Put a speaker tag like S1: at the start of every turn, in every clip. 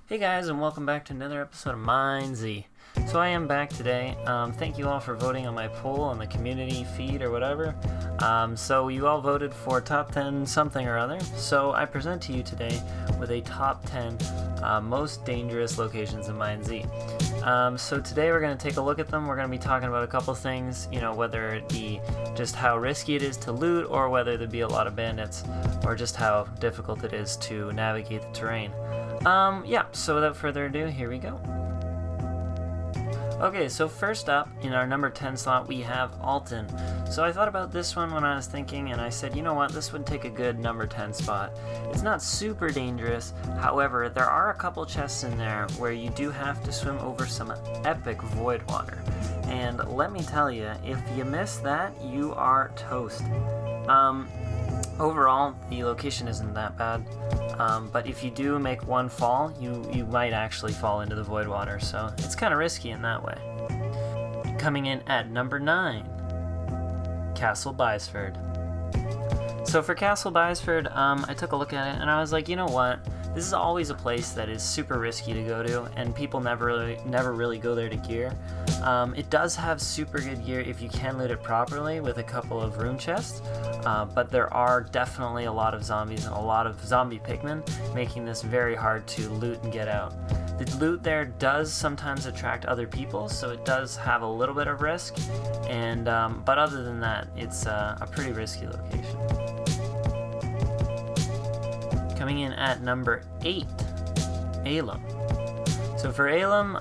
S1: Hey guys, and welcome back to another episode of MineZ. So I am back today. Thank you all for voting on my poll on the community feed or whatever. So you all voted for top 10 something or other. So I present to you today with a top 10 most dangerous locations in MineZ. So today we're going to take a look at them. We're going to be talking about a couple things, whether it be just how risky it is to loot, or whether there be a lot of bandits, or just how difficult it is to navigate the terrain. So without further ado, here we go. Okay, so first up, in our number 10 slot, we have Alton. So I thought about this one when I was thinking, and I said, you know what, this would take a good number 10 spot. It's not super dangerous, however, there are a couple chests in there where you do have to swim over some epic void water. And let me tell you, if you miss that, you are toast. Overall, the location isn't that bad, but if you do make one fall, you might actually fall into the void water, so it's kind of risky in that way. Coming in at number 9, Castle Bysford. So for Castle Bysford, I took a look at it and I was like, you know what? This is always a place that is super risky to go to, and people never really go there to gear. It does have super good gear if you can loot it properly with a couple of room chests, but there are definitely a lot of zombies and a lot of zombie pigmen, making this very hard to loot and get out. The loot there does sometimes attract other people, so it does have a little bit of risk, and but other than that, it's a pretty risky location. Coming in at number 8, Alum. So for Alum,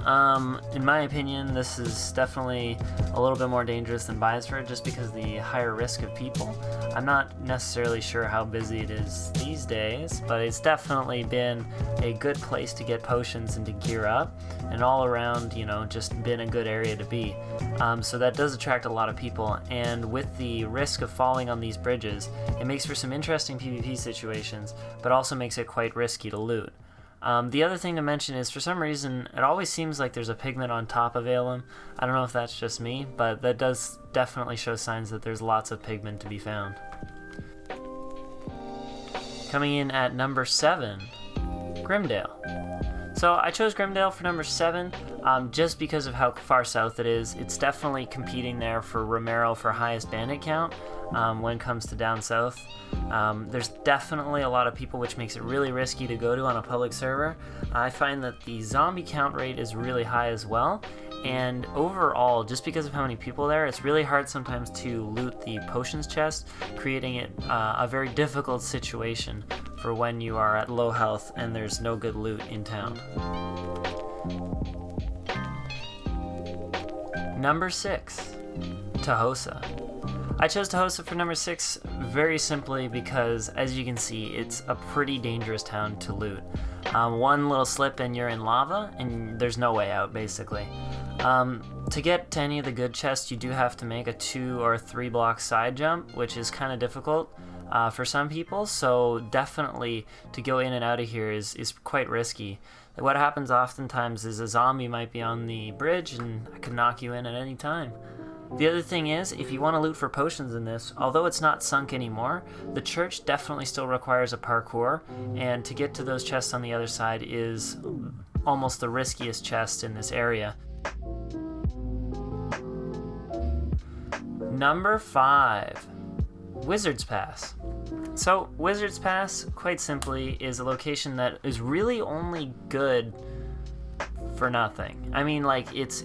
S1: in my opinion, this is definitely a little bit more dangerous than Bysford, just because of the higher risk of people. I'm not necessarily sure how busy it is these days, but it's definitely been a good place to get potions and to gear up, and all around, just been a good area to be. So that does attract a lot of people, and with the risk of falling on these bridges, it makes for some interesting PvP situations, but also makes it quite risky to loot. The other thing to mention is, for some reason, it always seems like there's a pigment on top of Alum. I don't know if that's just me, but that does definitely show signs that there's lots of pigment to be found. Coming in at number 7, Grimdale. So I chose Grimdale for number 7 just because of how far south it is. It's definitely competing there for Romero for highest bandit count when it comes to down south. There's definitely a lot of people, which makes it really risky to go to on a public server. I find that the zombie count rate is really high as well, and overall, just because of how many people there, it's really hard sometimes to loot the potions chest, creating it a very difficult situation for when you are at low health and there's no good loot in town. Number 6, Tahosa. I chose Tahosa for number 6 very simply because, as you can see, it's a pretty dangerous town to loot. One little slip and you're in lava, and there's no way out, basically. To get to any of the good chests, you do have to make a 2 or 3 block side jump, which is kind of difficult for some people, so definitely to go in and out of here is quite risky. What happens oftentimes is a zombie might be on the bridge and I could knock you in at any time. The other thing is, if you want to loot for potions in this, although it's not sunk anymore, the church definitely still requires a parkour, and to get to those chests on the other side is almost the riskiest chest in this area. Number 5, Wizard's Pass. So, Wizard's Pass, quite simply, is a location that is really only good for nothing. I mean, it's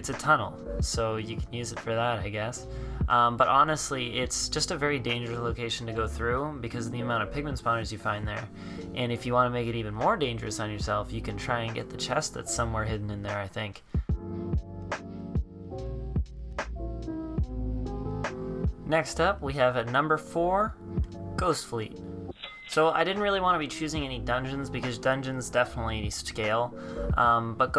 S1: a tunnel, so you can use it for that, I guess. But honestly, it's just a very dangerous location to go through because of the amount of pigment spawners you find there. And if you want to make it even more dangerous on yourself, you can try and get the chest that's somewhere hidden in there, I think. Next up, we have at number 4, Ghost Fleet. So I didn't really want to be choosing any dungeons because dungeons definitely scale, but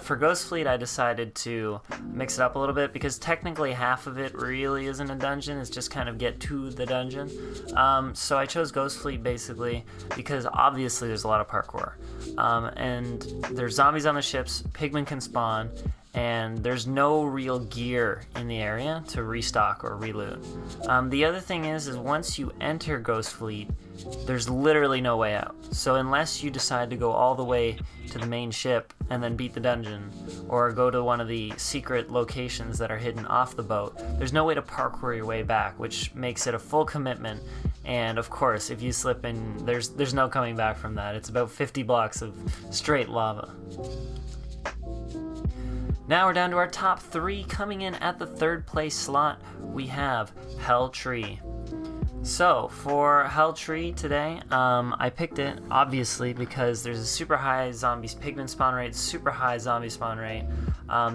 S1: for Ghost Fleet I decided to mix it up a little bit because technically half of it really isn't a dungeon, it's just kind of get to the dungeon. So I chose Ghost Fleet basically because obviously there's a lot of parkour, and there's zombies on the ships, pigmen can spawn, and there's no real gear in the area to restock or reloot. The other thing is once you enter Ghost Fleet, there's literally no way out. So unless you decide to go all the way to the main ship and then beat the dungeon, or go to one of the secret locations that are hidden off the boat, there's no way to parkour your way back, which makes it a full commitment. And of course, if you slip in, there's no coming back from that. It's about 50 blocks of straight lava. Now we're down to our top 3. Coming in at the 3rd place slot, we have Hell Tree. So for Hell Tree today, I picked it obviously because there's a super high zombies pigment spawn rate, super high zombie spawn rate.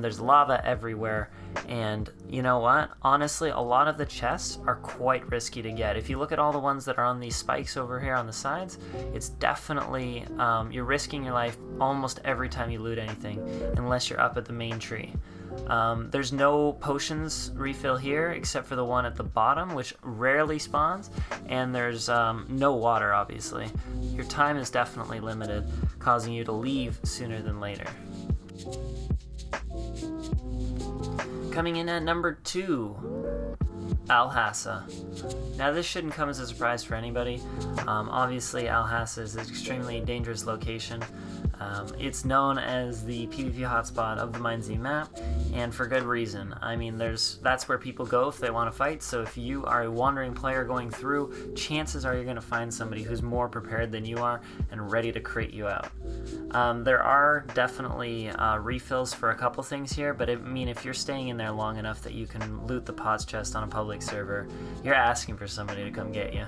S1: There's lava everywhere, and you know what? Honestly, a lot of the chests are quite risky to get. If you look at all the ones that are on these spikes over here on the sides, it's definitely, you're risking your life almost every time you loot anything, unless you're up at the main tree. There's no potions refill here except for the one at the bottom, which rarely spawns, and there's no water, obviously. Your time is definitely limited, causing you to leave sooner than later. Coming in at number 2, Al-Hassa. Now this shouldn't come as a surprise for anybody. Obviously Al-Hassa is an extremely dangerous location. It's known as the PvP hotspot of the MineZ map, and for good reason. I mean, that's where people go if they want to fight, so if you are a wandering player going through, chances are you're going to find somebody who's more prepared than you are and ready to crate you out. There are definitely refills for a couple things here, but if you're staying in there long enough that you can loot the pots chest on a public server, you're asking for somebody to come get you.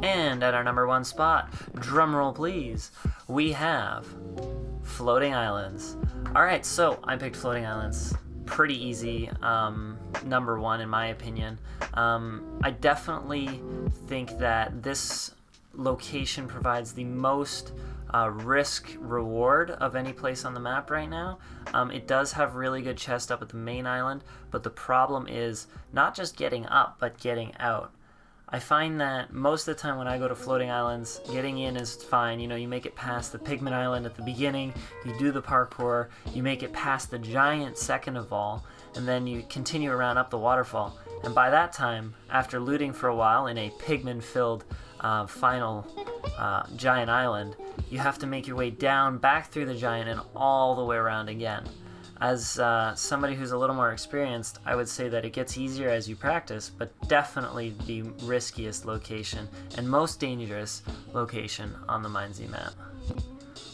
S1: And at our number 1 spot, drumroll please, we have Floating Islands. Alright, so I picked Floating Islands. Pretty easy, number 1 in my opinion. I definitely think that this location provides the most risk reward of any place on the map right now. It does have really good chests up at the main island, but the problem is not just getting up, but getting out. I find that most of the time when I go to Floating Islands, getting in is fine. You know, you make it past the Pigment Island at the beginning, you do the parkour, you make it past the giant second of all, and then you continue around up the waterfall. And by that time, after looting for a while in a pigment-filled final giant island, you have to make your way down, back through the giant, and all the way around again. As somebody who's a little more experienced, I would say that it gets easier as you practice, but definitely the riskiest location and most dangerous location on the MineZ map.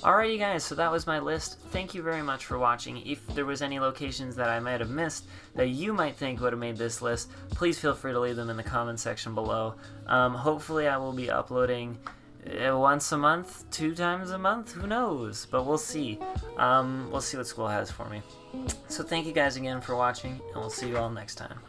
S1: Alrighty guys, so that was my list. Thank you very much for watching. If there was any locations that I might have missed that you might think would have made this list, please feel free to leave them in the comment section below. Hopefully I will be uploading once a month, 2 times a month, who knows, but we'll see. We'll see what school has for me. So thank you guys again for watching, and we'll see you all next time.